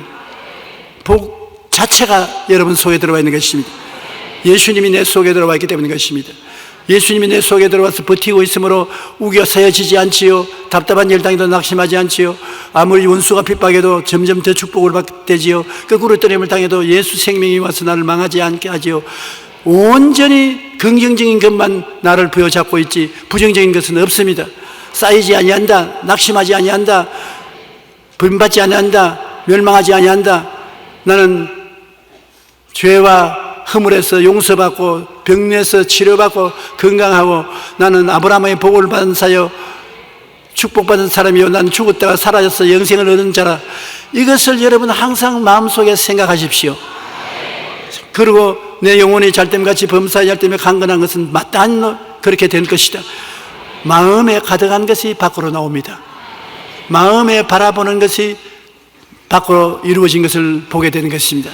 복 자체가 여러분 속에 들어와 있는 것입니다. 예수님이 내 속에 들어와 있기 때문인 것입니다. 예수님이 내 속에 들어와서 버티고 있으므로 우겨 서여지지 않지요. 답답한 일당에도 낙심하지 않지요. 아무리 원수가 핍박해도 점점 더 축복을 받게 되지요. 거꾸로 떠냄을 당해도 예수 생명이 와서 나를 망하지 않게 하지요. 온전히 긍정적인 것만 나를 부여잡고 있지 부정적인 것은 없습니다. 쌓이지 아니한다. 낙심하지 아니한다. 버림받지 아니한다, 멸망하지 아니한다. 나는 죄와 허물에서 용서받고 병에서 치료받고 건강하고 나는 아브라함의 복을 받은 자요 축복받은 사람이요 나는 죽었다가 살아져서 영생을 얻은 자라. 이것을 여러분 항상 마음속에 생각하십시오. 그리고 내 영혼이 잘됨같이 범사에 잘됨에 강건한 것은 마땅히 그렇게 된 것이다. 마음에 가득한 것이 밖으로 나옵니다. 마음에 바라보는 것이 밖으로 이루어진 것을 보게 되는 것입니다.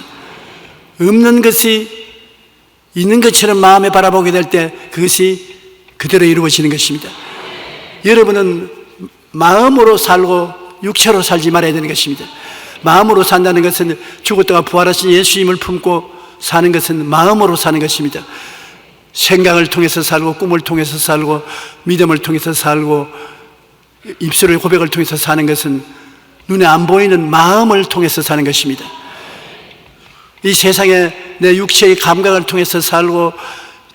없는 것이 있는 것처럼 마음에 바라보게 될 때 그것이 그대로 이루어지는 것입니다. 여러분은 마음으로 살고 육체로 살지 말아야 되는 것입니다. 마음으로 산다는 것은 죽었다가 부활하신 예수님을 품고 사는 것은 마음으로 사는 것입니다. 생각을 통해서 살고 꿈을 통해서 살고 믿음을 통해서 살고 입술의 고백을 통해서 사는 것은 눈에 안 보이는 마음을 통해서 사는 것입니다. 이 세상에 내 육체의 감각을 통해서 살고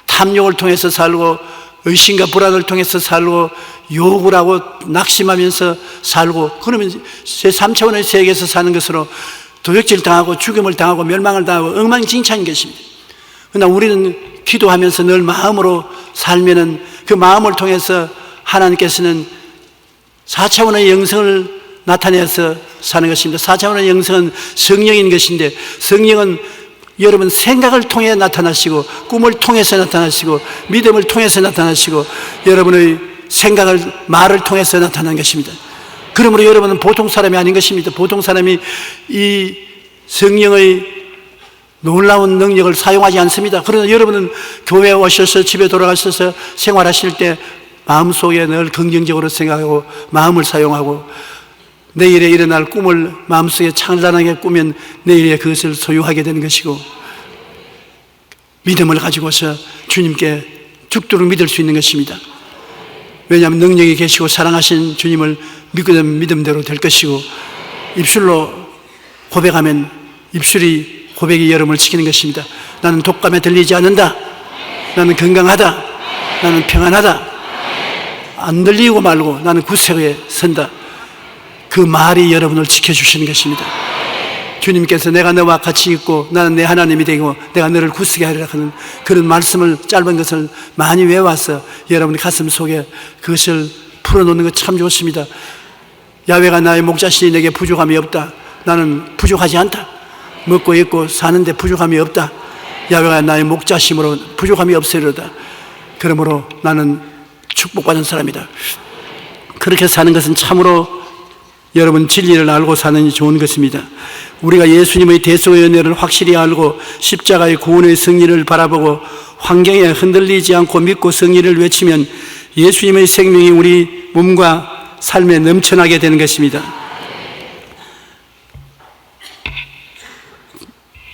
탐욕을 통해서 살고 의심과 불안을 통해서 살고 욕을 하고 낙심하면서 살고 그러면 제3차원의 세계에서 사는 것으로 도적질 당하고 죽임을 당하고 멸망을 당하고 엉망진창인 것입니다. 그러나 우리는 기도하면서 늘 마음으로 살면은 그 마음을 통해서 하나님께서는 4차원의 영성을 나타내서 사는 것입니다. 4차원의 영성은 성령인 것인데 성령은 여러분 생각을 통해 나타나시고 꿈을 통해서 나타나시고 믿음을 통해서 나타나시고 여러분의 생각을 말을 통해서 나타난 것입니다. 그러므로 여러분은 보통 사람이 아닌 것입니다. 보통 사람이 이 성령의 놀라운 능력을 사용하지 않습니다. 그러나 여러분은 교회에 오셔서 집에 돌아가셔서 생활하실 때 마음속에 늘 긍정적으로 생각하고 마음을 사용하고 내일에 일어날 꿈을 마음속에 찬란하게 꾸면 내일에 그것을 소유하게 되는 것이고 믿음을 가지고서 주님께 죽도록 믿을 수 있는 것입니다. 왜냐하면 능력이 계시고 사랑하신 주님을 믿게 되면 믿음대로 될 것이고 입술로 고백하면 입술이 고백이 여러분을 지키는 것입니다. 나는 독감에 들리지 않는다. 나는 건강하다. 나는 평안하다. 안 들리고 말고 나는 구세에 선다. 그 말이 여러분을 지켜주시는 것입니다. 주님께서 내가 너와 같이 있고 나는 내 하나님이 되고 내가 너를 굳세게 하리라 하는 그런 말씀을 짧은 것을 많이 외워서 여러분의 가슴 속에 그것을 풀어놓는 것 참 좋습니다. 야훼가 나의 목자시니 내게 부족함이 없다. 나는 부족하지 않다. 먹고 입고 사는데 부족함이 없다. 야훼가 나의 목자심으로 부족함이 없으리로다. 그러므로 나는 축복받은 사람이다. 그렇게 사는 것은 참으로 여러분 진리를 알고 사는 좋은 것입니다. 우리가 예수님의 대속의 은혜를 확실히 알고 십자가의 구원의 승리를 바라보고 환경에 흔들리지 않고 믿고 승리를 외치면 예수님의 생명이 우리 몸과 삶에 넘쳐나게 되는 것입니다.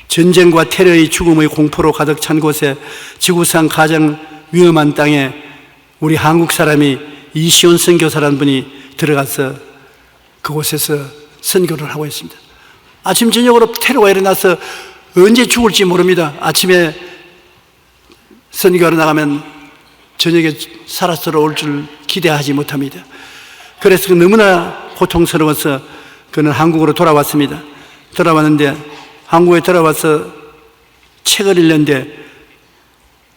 전쟁과 테러의 죽음의 공포로 가득 찬 곳에 지구상 가장 위험한 땅에 우리 한국 사람이 이시온 선교사라는 분이 들어가서 그곳에서 선교를 하고 있습니다. 아침 저녁으로 테러가 일어나서 언제 죽을지 모릅니다. 아침에 선교하러 나가면 저녁에 살아서 올 줄 기대하지 못합니다. 그래서 너무나 고통스러워서 그는 한국으로 돌아왔습니다. 돌아왔는데 한국에 돌아와서 책을 읽는데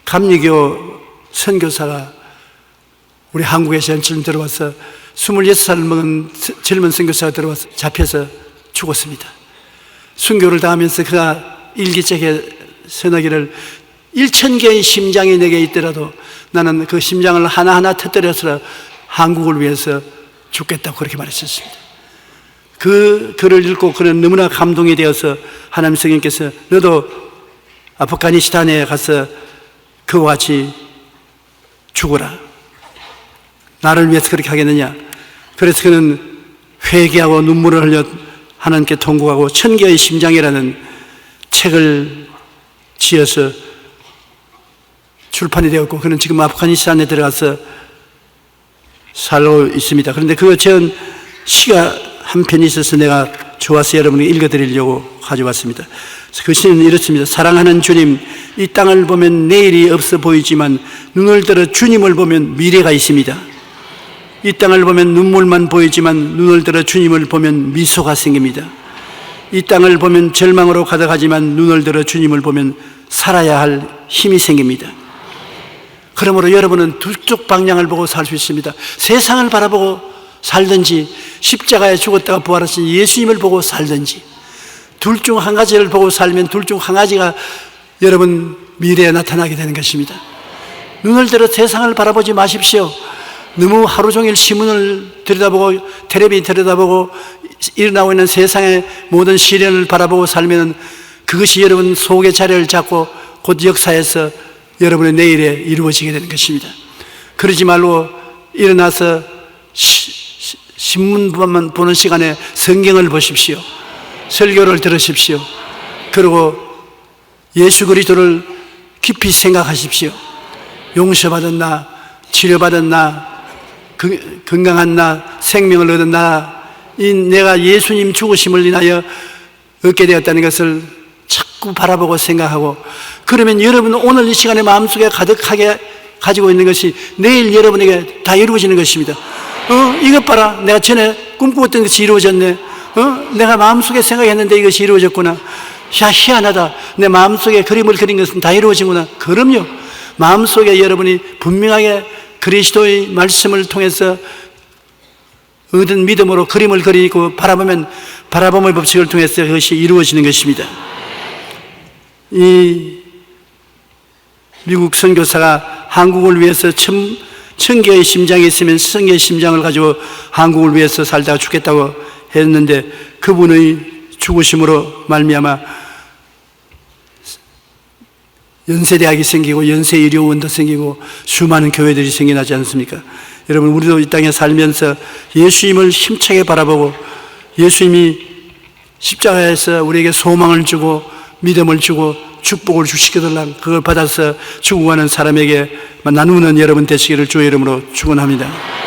감리교 선교사가 우리 한국에서 처음 들어와서 26살을 먹은 젊은 선교사가 들어와서 잡혀서 죽었습니다. 순교를 당하면서 그가 일기장에 써내기를 1000개의 심장이 내게 있더라도 나는 그 심장을 하나하나 터뜨려서 한국을 위해서 죽겠다고 그렇게 말했었습니다. 그 글을 읽고 그는 너무나 감동이 되어서 하나님 성령께서 너도 아프가니스탄에 가서 그와 같이 죽어라. 나를 위해서 그렇게 하겠느냐. 그래서 그는 회개하고 눈물을 흘려 하나님께 통곡하고 1000개의 심장이라는 책을 지어서 출판이 되었고 그는 지금 아프가니스탄에 들어가서 살고 있습니다. 그런데 그 전 시가 한 편이 있어서 내가 좋아서 여러분에게 읽어드리려고 가져왔습니다. 그 시는 이렇습니다. 사랑하는 주님, 이 땅을 보면 내일이 없어 보이지만 눈을 들어 주님을 보면 미래가 있습니다. 이 땅을 보면 눈물만 보이지만 눈을 들어 주님을 보면 미소가 생깁니다. 이 땅을 보면 절망으로 가득하지만 눈을 들어 주님을 보면 살아야 할 힘이 생깁니다. 그러므로 여러분은 두 쪽 방향을 보고 살 수 있습니다. 세상을 바라보고 살든지 십자가에 죽었다가 부활하신 예수님을 보고 살든지 둘 중 한 가지를 보고 살면 둘 중 한 가지가 여러분 미래에 나타나게 되는 것입니다. 눈을 들어 세상을 바라보지 마십시오. 너무 하루 종일 신문을 들여다보고 텔레비 들여다보고 일어나고 있는 세상의 모든 시련을 바라보고 살면 그것이 여러분 속의 자리를 잡고 곧 역사에서 여러분의 내일에 이루어지게 되는 것입니다. 그러지 말고 일어나서 신문만 보는 시간에 성경을 보십시오. 설교를 들으십시오. 그리고 예수 그리스도를 깊이 생각하십시오. 용서받은 나, 치료받은 나, 건강한 나, 생명을 얻은 나, 내가 예수님 죽으심을 인하여 얻게 되었다는 것을 자꾸 바라보고 생각하고, 그러면 여러분 오늘 이 시간에 마음속에 가득하게 가지고 있는 것이 내일 여러분에게 다 이루어지는 것입니다. 이것 봐라, 내가 전에 꿈꾸었던 것이 이루어졌네. 내가 마음속에 생각했는데 이것이 이루어졌구나. 야, 희한하다. 내 마음속에 그림을 그린 것은 다 이루어지구나. 그럼요. 마음속에 여러분이 분명하게 그리스도의 말씀을 통해서 얻은 믿음으로 그림을 그리고 바라보면 바라봄의 법칙을 통해서 그것이 이루어지는 것입니다. 이 미국 선교사가 한국을 위해서 천 개의 심장이 있으면 1000개의 심장을 가지고 한국을 위해서 살다가 죽겠다고 했는데 그분의 죽으심으로 말미암아 연세대학이 생기고 연세의료원도 생기고 수많은 교회들이 생겨나지 않습니까? 여러분, 우리도 이 땅에 살면서 예수님을 힘차게 바라보고 예수님이 십자가에서 우리에게 소망을 주고 믿음을 주고 축복을 주시기달라 그걸 받아서 죽어가는 사람에게 나누는 여러분 되시기를 주의 이름으로 축원합니다.